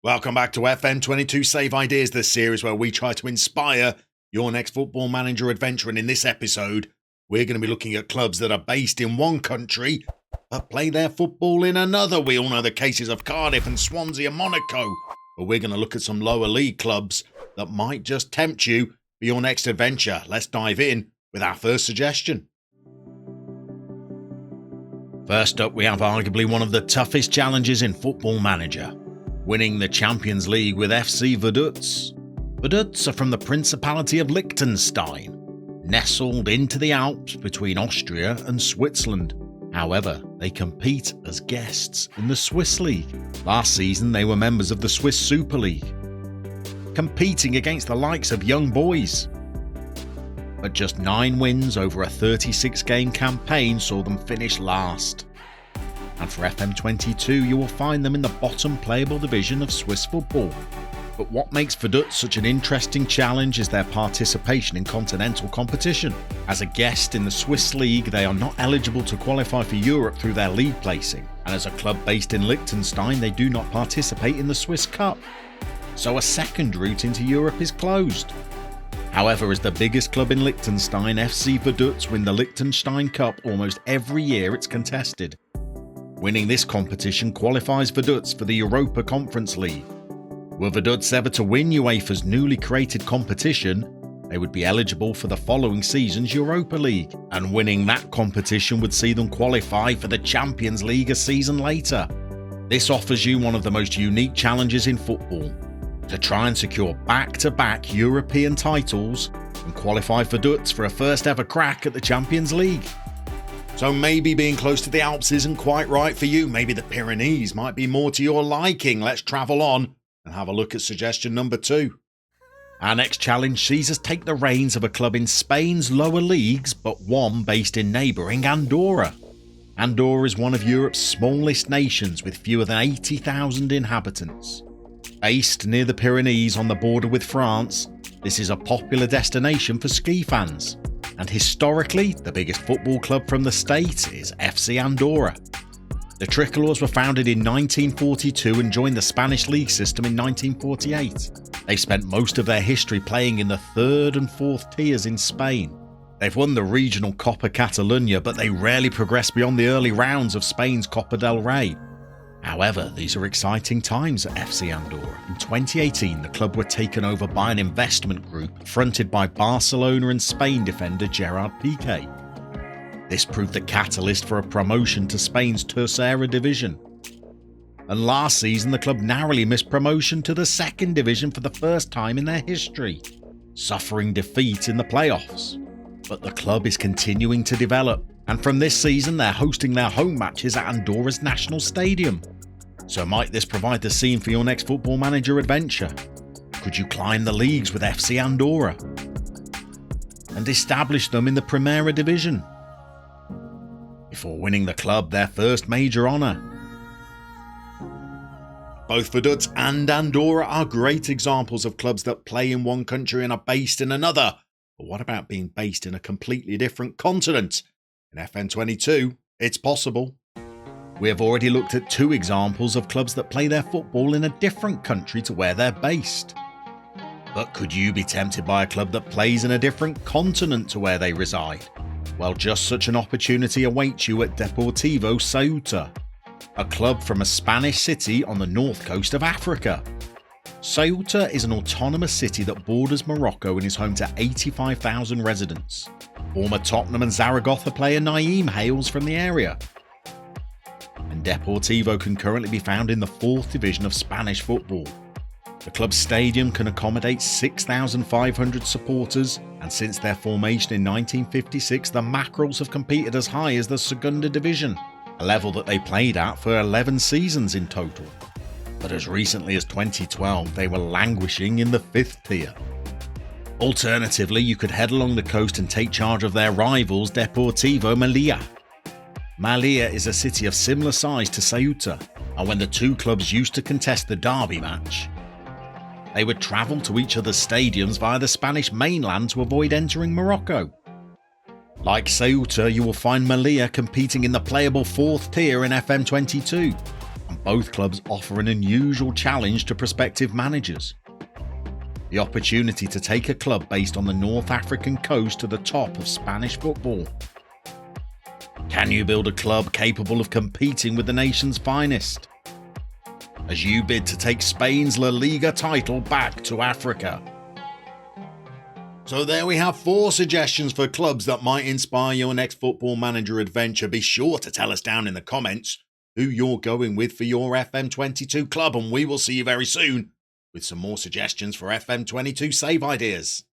Welcome back to FM22 Save Ideas, the series where we try to inspire your next football manager adventure. And in this episode, we're going to be looking at clubs that are based in one country but play their football in another. We all know the cases of Cardiff and Swansea and Monaco, but we're going to look at some lower league clubs that might just tempt you for your next adventure. Let's dive in with our first suggestion. First up, we have arguably one of the toughest challenges in Football Manager, winning the Champions League with FC Vaduz. Vaduz are from the Principality of Liechtenstein, nestled into the Alps between Austria and Switzerland. However, they compete as guests in the Swiss League. Last season, they were members of the Swiss Super League, competing against the likes of Young Boys. But just 9 wins over a 36-game campaign saw them finish last. And for FM22, you will find them in the bottom playable division of Swiss football. But what makes Vaduz such an interesting challenge is their participation in continental competition. As a guest in the Swiss League, they are not eligible to qualify for Europe through their league placing. And as a club based in Liechtenstein, they do not participate in the Swiss Cup. So a second route into Europe is closed. However, as the biggest club in Liechtenstein, FC Vaduz win the Liechtenstein Cup almost every year it's contested. Winning this competition qualifies Vaduz for the Europa Conference League. Were Vaduz ever to win UEFA's newly created competition, they would be eligible for the following season's Europa League, and winning that competition would see them qualify for the Champions League a season later. This offers you one of the most unique challenges in football, to try and secure back-to-back European titles and qualify Vaduz for a first ever crack at the Champions League. So maybe being close to the Alps isn't quite right for you. Maybe the Pyrenees might be more to your liking. Let's travel on and have a look at suggestion number 2. Our next challenge sees us take the reins of a club in Spain's lower leagues, but one based in neighbouring Andorra. Andorra is one of Europe's smallest nations with fewer than 80,000 inhabitants. Based near the Pyrenees on the border with France, this is a popular destination for ski fans. And historically, the biggest football club from the state is FC Andorra. The Tricolores were founded in 1942 and joined the Spanish league system in 1948. They spent most of their history playing in the 3rd and 4th tiers in Spain. They've won the regional Copa Catalunya, but they rarely progress beyond the early rounds of Spain's Copa del Rey. However, these are exciting times at FC Andorra. In 2018, the club were taken over by an investment group fronted by Barcelona and Spain defender Gerard Piqué. This proved the catalyst for a promotion to Spain's Tercera division. And last season, the club narrowly missed promotion to the 2nd division for the first time in their history, suffering defeat in the playoffs. But the club is continuing to develop, and from this season they're hosting their home matches at Andorra's National Stadium. So might this provide the scene for your next Football Manager adventure? Could you climb the leagues with FC Andorra and establish them in the Primera Division before winning the club their first major honour? Both Vaduz and Andorra are great examples of clubs that play in one country and are based in another. But what about being based in a completely different continent? In FM22, it's possible. We have already looked at 2 examples of clubs that play their football in a different country to where they're based. But could you be tempted by a club that plays in a different continent to where they reside? Well, just such an opportunity awaits you at Deportivo Ceuta, a club from a Spanish city on the north coast of Africa. Ceuta is an autonomous city that borders Morocco and is home to 85,000 residents. Former Tottenham and Zaragoza player Naeem hails from the area. And Deportivo can currently be found in the 4th division of Spanish football. The club's stadium can accommodate 6,500 supporters, and since their formation in 1956, the Mackerels have competed as high as the Segunda Division, a level that they played at for 11 seasons in total. But as recently as 2012, they were languishing in the 5th tier. Alternatively, you could head along the coast and take charge of their rivals Deportivo Melilla. Melilla is a city of similar size to Ceuta, and when the 2 clubs used to contest the derby match, they would travel to each other's stadiums via the Spanish mainland to avoid entering Morocco. Like Ceuta, you will find Melilla competing in the playable 4th tier in FM22. and both clubs offer an unusual challenge to prospective managers. The opportunity to take a club based on the North African coast to the top of Spanish football. Can you build a club capable of competing with the nation's finest? As you bid to take Spain's La Liga title back to Africa. So there we have 4 suggestions for clubs that might inspire your next Football Manager adventure. Be sure to tell us down in the comments who you're going with for your FM22 club, and we will see you very soon with some more suggestions for FM22 Save Ideas.